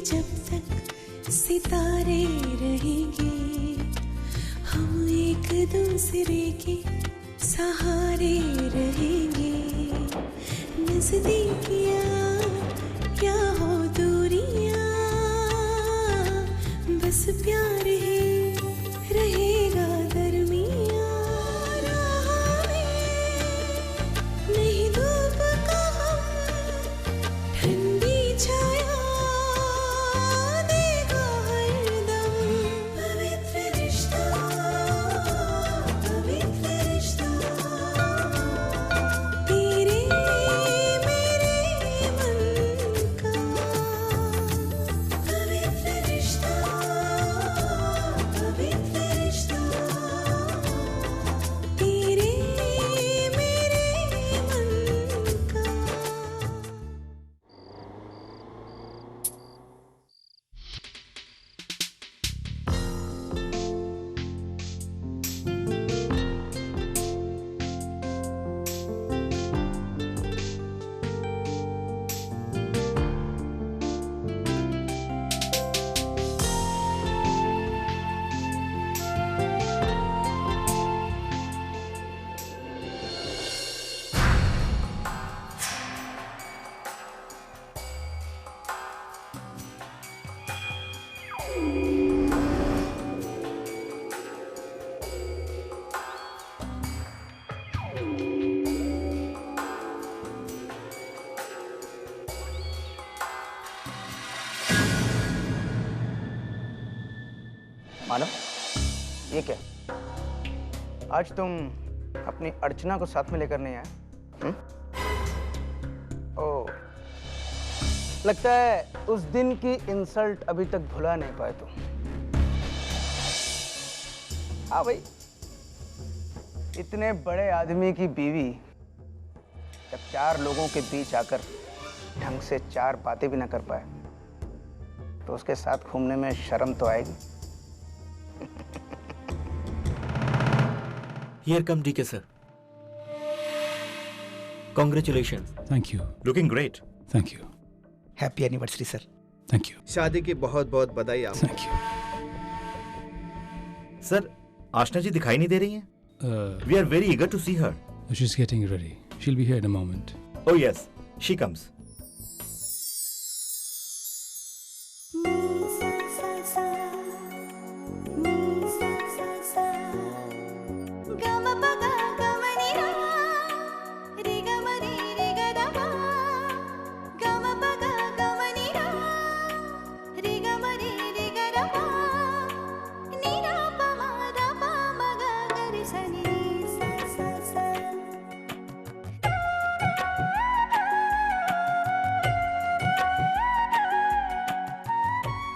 जब तक सितारे रहेंगे, हम एक दूसरे के सहारे रहेंगे। नजदीकियाँ क्या हो दूरियाँ, बस प्यार ही रहेगा दरमियाँ। राह में नहीं धूप का हम, ठंडी छाया देगा हरदम। पवित्र रिश्ता, पवित्र रिश्ता, तेरे मेरे मन का। पवित्र रिश्ता, पवित्र रिश्ता, तेरे मेरे मन का। मानव, ये क्या? आज तुम अपनी अर्चना को साथ में लेकर नहीं आए? ओह, लगता है उस दिन की इंसल्ट अभी तक भुला नहीं पाए तुम। हाँ भाई, इतने बड़े आदमी की बीवी जब 4 लोगों के बीच आकर ढंग से 4 बातें भी ना कर पाए तो उसके साथ घूमने में शर्म तो आएगी। Here come DK sir. Congratulations. Thank you. Looking great. Thank you. Happy anniversary sir. Thank you. शादी की बहुत बहुत बधाई आपको। Thank you. सर, आशना जी दिखाई नहीं दे रही हैं? We are very eager to see her. She's getting ready. She'll be here in a moment. Oh yes, she comes.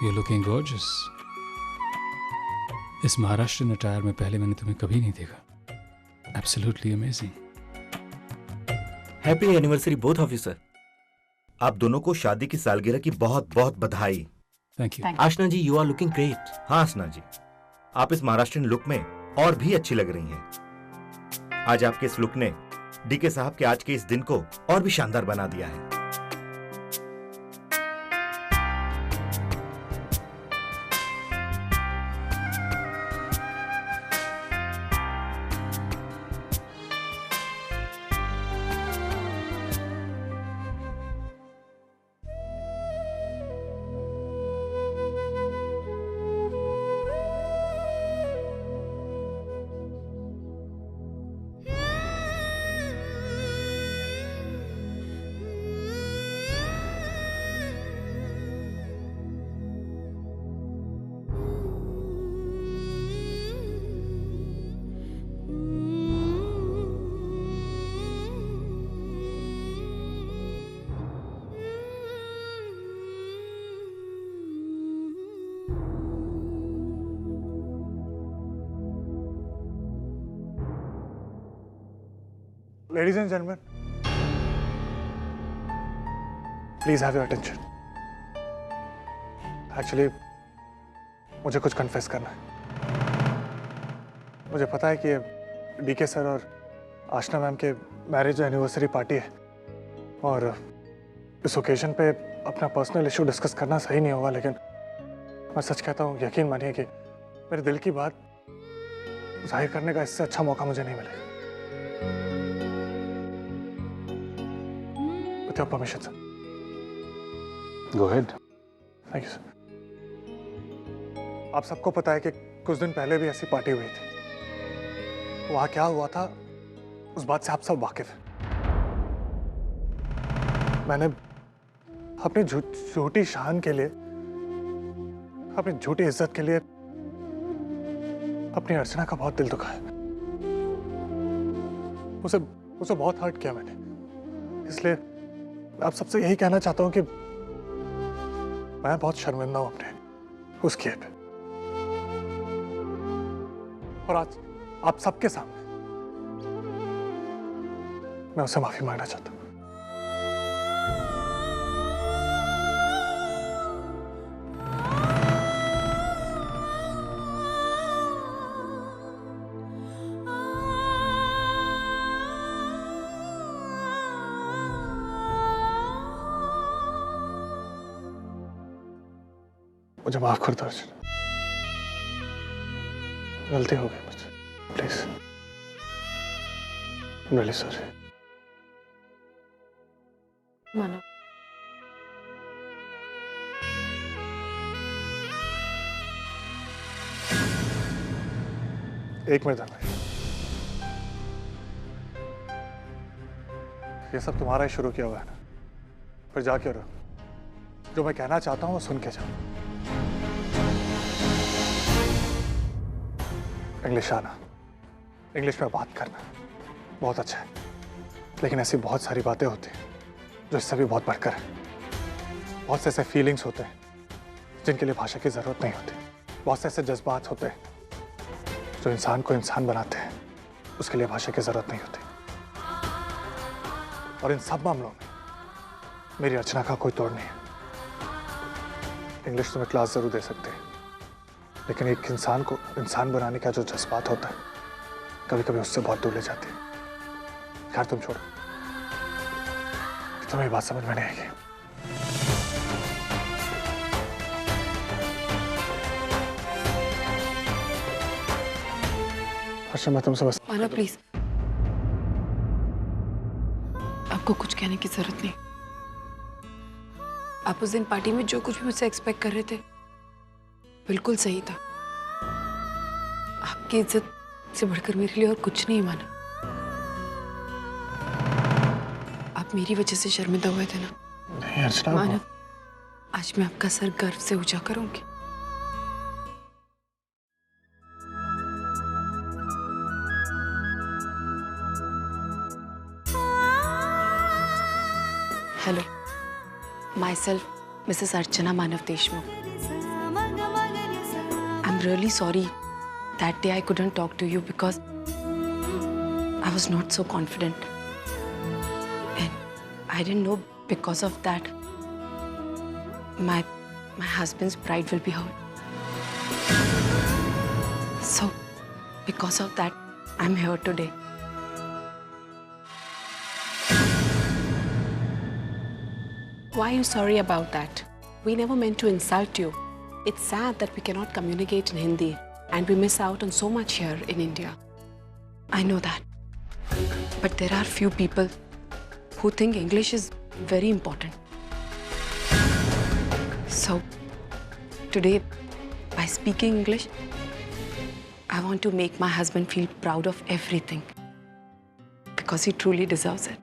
You're looking gorgeous. इस महाराष्ट्र अटायर में पहले मैंने तुम्हें कभी नहीं देखा। Absolutely amazing. Happy anniversary both of you sir. आप दोनों को शादी की सालगिरह की बहुत बहुत बधाई। Thank you. Aashna ji, you are looking great. हाँ आशना जी, आप इस महाराष्ट्रियन लुक में और भी अच्छी लग रही हैं। आज आपके इस लुक ने डीके साहब के आज के इस दिन को और भी शानदार बना दिया है। Ladies and gentlemen, please have your attention. Actually, मुझे कुछ कन्फेस करना है। मुझे पता है कि डीके सर और आशना मैम के मैरिज एनिवर्सरी पार्टी है और इस ओकेजन पे अपना पर्सनल इशू डिस्कस करना सही नहीं होगा, लेकिन मैं सच कहता हूँ, यकीन मानिए कि मेरे दिल की बात जाहिर करने का इससे अच्छा मौका मुझे नहीं मिलेगा। With your permission, sir. Go ahead. Thank you sir. आप सबको पता है कि कुछ दिन पहले भी ऐसी पार्टी हुई थी। वहां क्या हुआ था उस बात से आप सब वाकिफ हैं। मैंने अपनी झूठी शान के लिए, अपनी झूठी इज्जत के लिए अपनी अर्चना का बहुत दिल दुखाया। उसे बहुत हर्ट किया मैंने। इसलिए आप सबसे यही कहना चाहता हूं कि मैं बहुत शर्मिंदा हूं अपने उस किए पे, और आज आप सबके सामने मैं उससे माफी मांगना चाहता हूं। मुझे माफ कर दो अर्चना, गलती हो गई मुझसे, प्लीज। I'm really sorry. मानव, एक मिनट धर्मेश, ये सब तुम्हारा ही शुरू किया हुआ है ना, फिर जा क्यों रहो? जो मैं कहना चाहता हूँ वो सुन के जाओ। इंग्लिश आना, इंग्लिश में बात करना बहुत अच्छा है, लेकिन ऐसी बहुत सारी बातें होती हैं जो इससे भी बहुत बढ़कर है। बहुत से ऐसे फीलिंग्स होते हैं जिनके लिए भाषा की जरूरत नहीं होती। बहुत से ऐसे जज्बात होते हैं जो इंसान को इंसान बनाते हैं, उसके लिए भाषा की जरूरत नहीं होती। और इन सब मामलों में मेरी अर्चना का कोई तोड़ नहीं है। इंग्लिश तुम्हें क्लास जरूर दे सकते हैं, लेकिन एक इंसान को इंसान बनाने का जो जज्बात होता है कभी कभी उससे बहुत दूर ले जाते हैं। खैर तुम छोड़ो, तुम्हें ये बात समझ में नहीं आएगी। अच्छा मैं तुमसे बस मानव प्लीज, आपको कुछ कहने की जरूरत नहीं। आप उस दिन पार्टी में जो कुछ भी मुझसे एक्सपेक्ट कर रहे थे बिल्कुल सही था। आपकी इज्जत से बढ़कर मेरे लिए और कुछ नहीं माना। आप मेरी वजह से शर्मिंदा हुए थे ना। नहीं अर्चना, मानव, आज मैं आपका सर गर्व से ऊंचा करूंगी। Hello, myself Mrs. Archana Manav Deshmukh. I'm really sorry that day I couldn't talk to you because I was not so confident. And I didn't know because of that my husband's pride will be hurt. So because of that I'm here today. Why are you sorry about that? We never meant to insult you. It's sad that we cannot communicate in Hindi and we miss out on so much here in India. I know that. But there are few people who think English is very important. So, today, by speaking English, I want to make my husband feel proud of everything. Because he truly deserves it.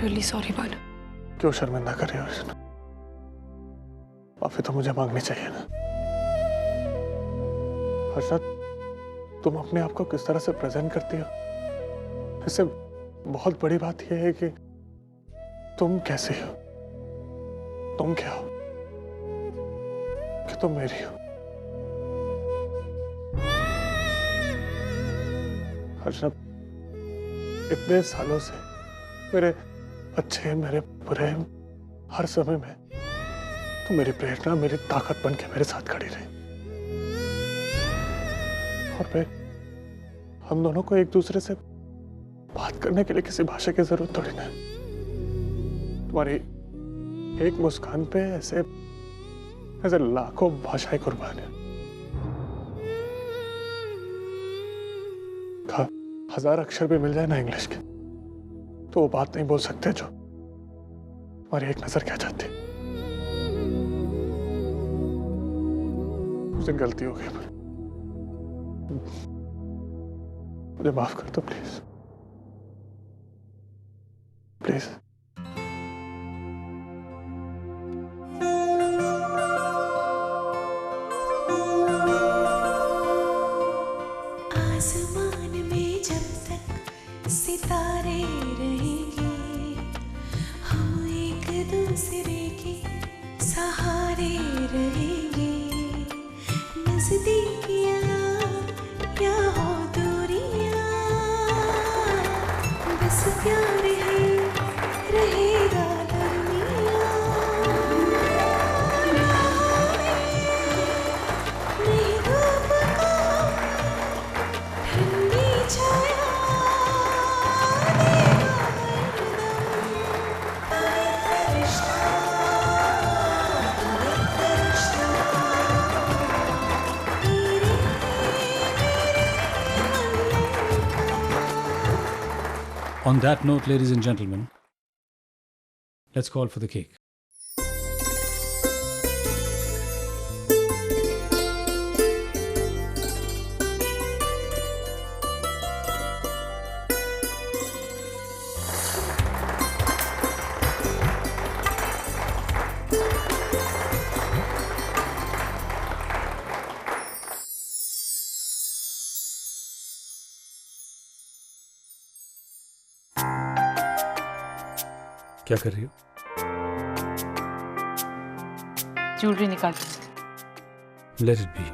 Really sorry, Banu. क्यों शर्मिंदा कर रही हो अर्चना? माफी तो मुझे मांगनी चाहिए ना। अर्चना, तुम अपने आप को किस तरह से प्रेजेंट करती हो, इससे बहुत बड़ी बात यह है कि तुम कैसे हो, तुम क्या हो, कि तुम मेरी हो। अर्चना, इतने सालों से मेरे अच्छे मेरे बुरे हर समय में तुम मेरी प्रेरणा, मेरी ताकत बन के मेरे साथ खड़ी रही। और फिर हम दोनों को एक दूसरे से बात करने के लिए किसी भाषा की जरूरत थोड़ी ना है। तुम्हारी एक मुस्कान पे ऐसे लाखों भाषाएं कुर्बान है। 1000 अक्षर भी मिल जाए ना इंग्लिश के, तो वो बात नहीं बोल सकते जो तुम्हारी एक नजर कह जाती। उस दिन गलती हो गई, मुझे माफ कर दो प्लीज, प्लीज। आसमान में जब तक सितारे रहेंगे, हम एक दूसरे के सहारे रहेंगे। नजदीकियां या हो दूरियां, बस प्यार है रहेगा दरमियां। नहीं धूप को ठंडी छाया देगा हरदम। पवित्र रिश्ता, पवित्र रिश्ता, तेरे On that note, ladies and gentlemen, let's call for the cake. क्या कर रही हो? ज्वेलरी निकाल। Let it be.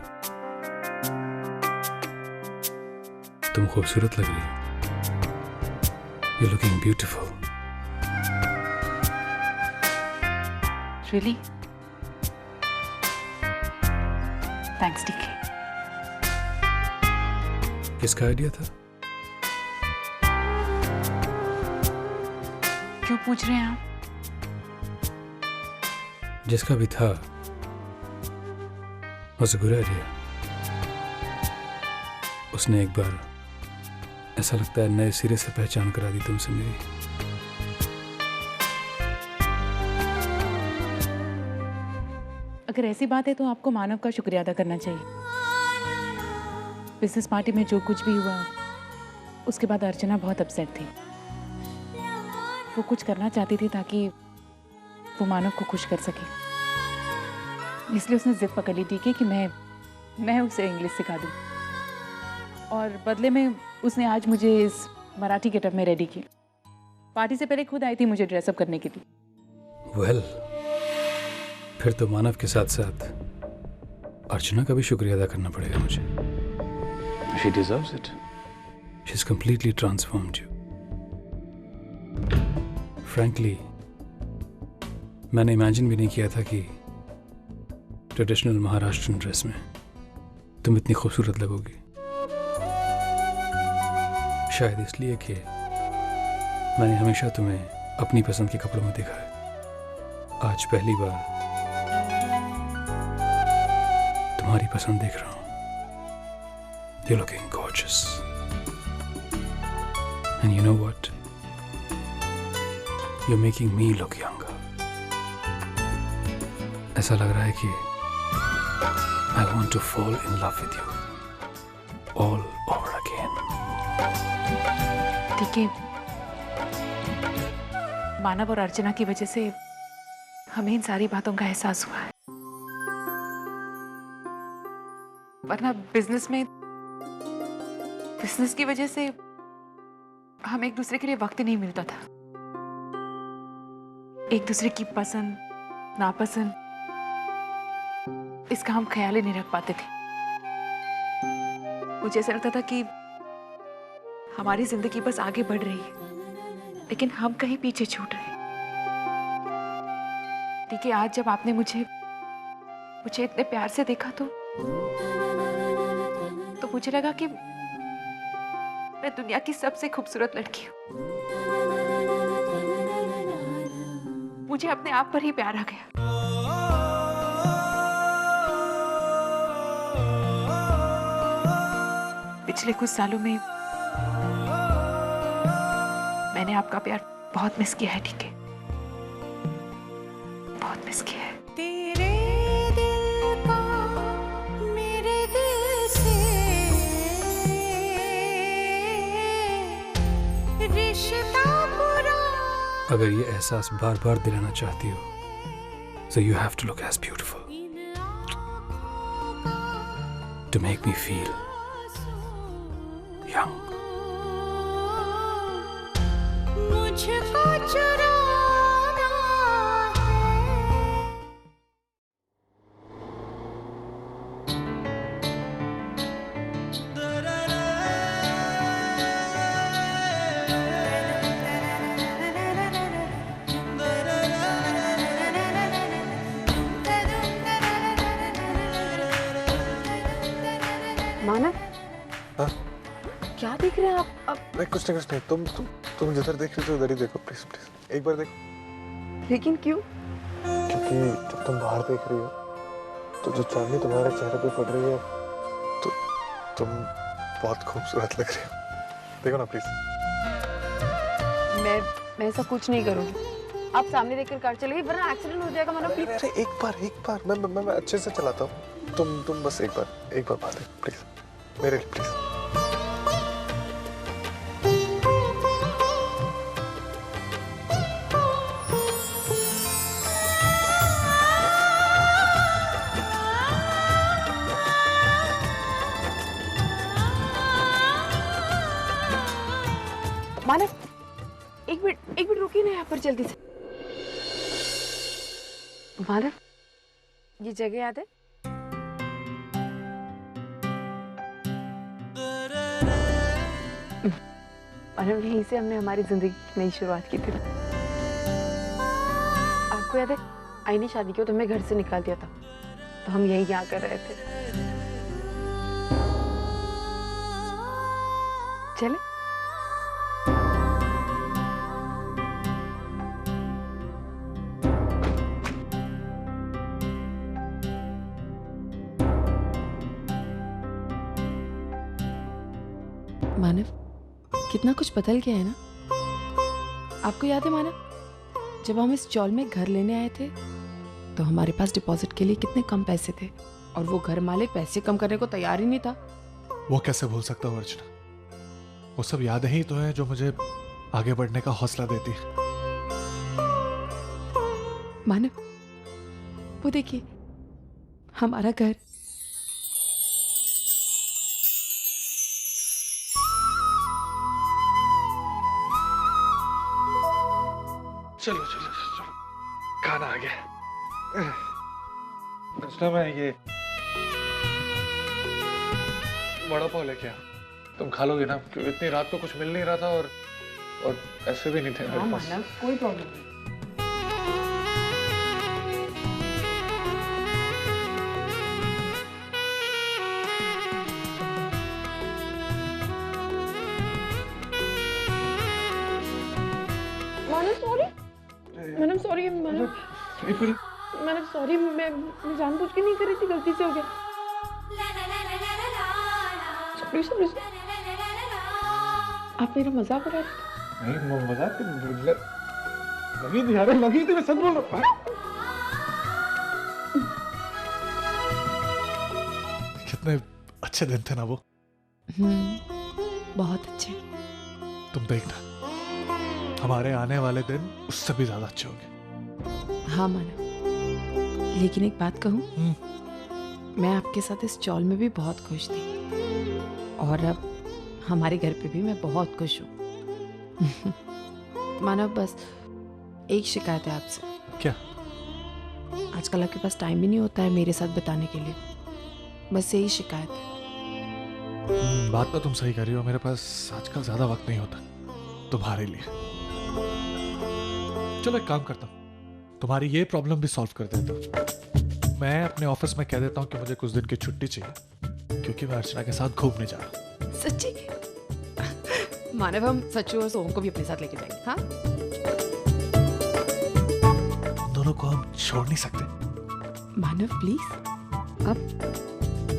तुम खूबसूरत लग रही हो। You're looking beautiful. Really? Thanks, DK. किसका आइडिया था? क्यों पूछ रहे हैं आप? जिसका भी था, was a good idea. उसने एक बार ऐसा लगता है नए सिरे से पहचान करा दी तुमसे मेरी। अगर ऐसी बात है तो आपको मानव का शुक्रिया अदा करना चाहिए। बिजनेस पार्टी में जो कुछ भी हुआ, उसके बाद अर्चना बहुत अपसेट थी। वो कुछ करना चाहती थी ताकि वो मानव को खुश कर सके, इसलिए उसने जिद पकड़ ली थी कि मैं उसे इंग्लिश सिखा दूँ। और बदले में उसने आज मुझे इस मराठी गेटअप में रेडी किया। पार्टी से पहले खुद आई थी मुझे ड्रेसअप करने के लिए। Well, फिर तो मानव के साथ साथ अर्चना का भी शुक्रिया अदा करना पड़ेगा मुझे। She deserves it. She's completely transformed you. Frankly, मैंने इमेजिन भी नहीं किया था कि ट्रेडिशनल महाराष्ट्रन ड्रेस में तुम इतनी खूबसूरत लगोगी। शायद इसलिए कि मैंने हमेशा तुम्हें अपनी पसंद के कपड़ों में देखा है। आज पहली बार तुम्हारी पसंद देख रहा हूँ। You're looking gorgeous. And you know what? You're making me look younger. ऐसा लग रहा है कि I want to fall in love with you all over again. ठीक है, मानव और अर्चना की वजह से हमें इन सारी बातों का एहसास हुआ है, वरना बिजनेस की वजह से हम एक दूसरे के लिए वक्त ही नहीं मिलता था। एक दूसरे की पसंद नापसंद इसका हम ख्याल ही नहीं रख पाते थे। मुझे ऐसा लगता था कि हमारी जिंदगी बस आगे बढ़ रही है, लेकिन हम कहीं पीछे छूट रहे हैं। ठीक है, आज जब आपने मुझे मुझे इतने प्यार से देखा तो मुझे लगा कि मैं दुनिया की सबसे खूबसूरत लड़की हूँ। मुझे अपने आप पर ही प्यार आ गया। पिछले कुछ सालों में मैंने आपका प्यार बहुत मिस किया है, ठीक है? बहुत मिस किया है। तेरे दिल का मेरे दिल से रिश्ता पूरा। अगर ये एहसास बार बार दिलाना चाहती हो, so you have to look as beautiful to make me feel young. मुझको चुराना है। मानव, हाँ? क्या देख रहे हैं आप? अब नहीं, कुछ नहीं। तुम जिधर देख रही हो उधर ही देखो, प्लीज प्लीज एक बार देखो। लेकिन क्यों? क्योंकि जब तुम बाहर देख रही हो तो जो चांदनी तुम्हारे चेहरे पे पड़ रही है तो तुम बहुत खूबसूरत लग रही हो। देखो ना प्लीज। मैं ऐसा कुछ नहीं करूंगी। आप सामने देखकर कार चलेगी, वरना एक्सीडेंट हो जाएगा। मानव प्लीज। अरे एक बार मैं अच्छे से चलाता हूँ। तुम बस एक बार बात है प्लीज, मेरे लिए प्लीज। मानव, एक मिनट रुकिए ना यहाँ पर जल्दी से। मानव, ये जगह याद है? मानव, यहीं से हमने हमारी जिंदगी की नई शुरुआत की थी। आपको याद है, आई ने शादी की तो हमें घर से निकाल दिया था, तो हम यही यहाँ कर रहे थे। चले? मानव, कितना कुछ बदल गया है ना? आपको याद है मानव, जब हम इस चौल में घर लेने आए थे तो हमारे पास डिपॉजिट के लिए कितने कम पैसे थे, और वो घर मालिक पैसे कम करने को तैयार ही नहीं था। वो कैसे भूल सकता हूँ अर्चना? वो सब यादें ही तो हैं जो मुझे आगे बढ़ने का हौसला देती है। मानव, वो देखिए, हमारा घर। चलो खाना आ गया। अर्चना, मैं ये वड़ा पाव लेके आया, तुम खा लोगे ना? क्योंकि इतनी रात को कुछ मिल नहीं रहा था और ऐसे भी नहीं थे मेरे पास। मानव, कोई प्रॉब्लम नहीं। मानव सॉरी, मानव सॉरी, मैं जानबूझ के नहीं कर रही थी, गलती से हो गया। सॉरी। आप मेरा मजाक उड़ा रहे थे? नहीं, मजाक लगी थी, मैं सच बोल रहा हूँ। कितने अच्छे दिन थे ना वो। बहुत अच्छे। तुम देखना, हमारे आने वाले दिन उससे भी ज्यादा अच्छे होंगे। हाँ मानव, लेकिन एक बात कहूँ, मैं आपके साथ इस चौल में भी बहुत खुश थी, और अब हमारे घर पे भी मैं बहुत खुश हूँ। मानव, बस एक शिकायत है आपसे। क्या? आजकल आपके पास टाइम भी नहीं होता है मेरे साथ बिताने के लिए, बस यही शिकायत है। बात तो तुम सही कर रही हो, मेरे पास आजकल ज्यादा वक्त नहीं होता तुम्हारे लिए। चलो एक काम करता हूँ, तुम्हारी ये प्रॉब्लम भी सॉल्व कर देता हूँ। मैं अपने ऑफिस में कह देता हूँ कि मुझे कुछ दिन की छुट्टी चाहिए क्योंकि मैं अर्चना के साथ घूमने जा रहा हूँ। सच्ची? मानव, हम सच्चू और सोहम को भी अपने साथ लेके जाएंगे। हाँ, उन दोनों को हम छोड़ नहीं सकते। मानव प्लीज, अब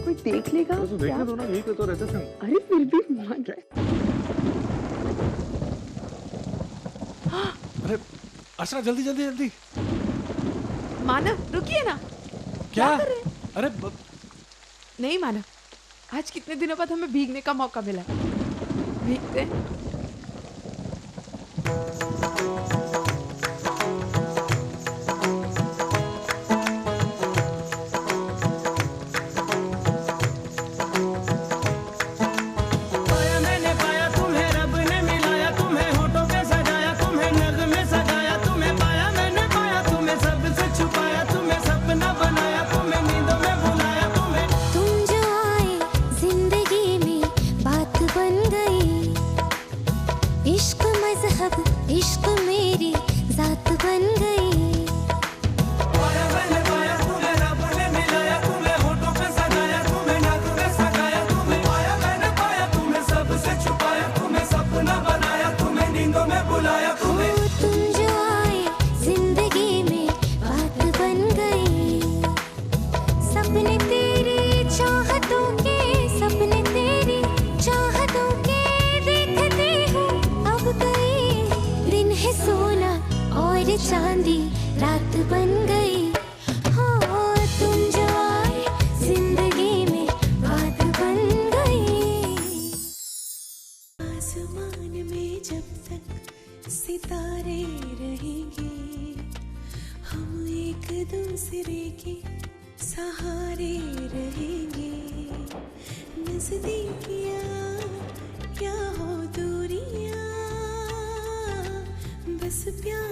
कोई देख लेगा तो देखने दो ना, यही तो रहते थे। अरे फिर भी मान जाए। अरे अर्चना, जल्दी जल्दी जल्दी। मानव रुकिए ना। क्या कर रहे हैं? अरे नहीं मानव, आज कितने दिनों बाद हमें भीगने का मौका मिला है। भीगते हैं। इश्क मेरी जात बन गई। तुम जो आए जिंदगी में बात बन गई। सपने तेरी चाहतों के, सपने तेरी चाहतों के देखते हो अब गई। दिन है सोना और चांदी रात बन गई। हाँ, तुम जो आए जिंदगी में बात बन गई। आसमान में जब तक सितारे रहेंगे, हम एक दूसरे के सहारे रहेंगे। नजदीकियाँ क्या हो दूरियाँ, बस प्यार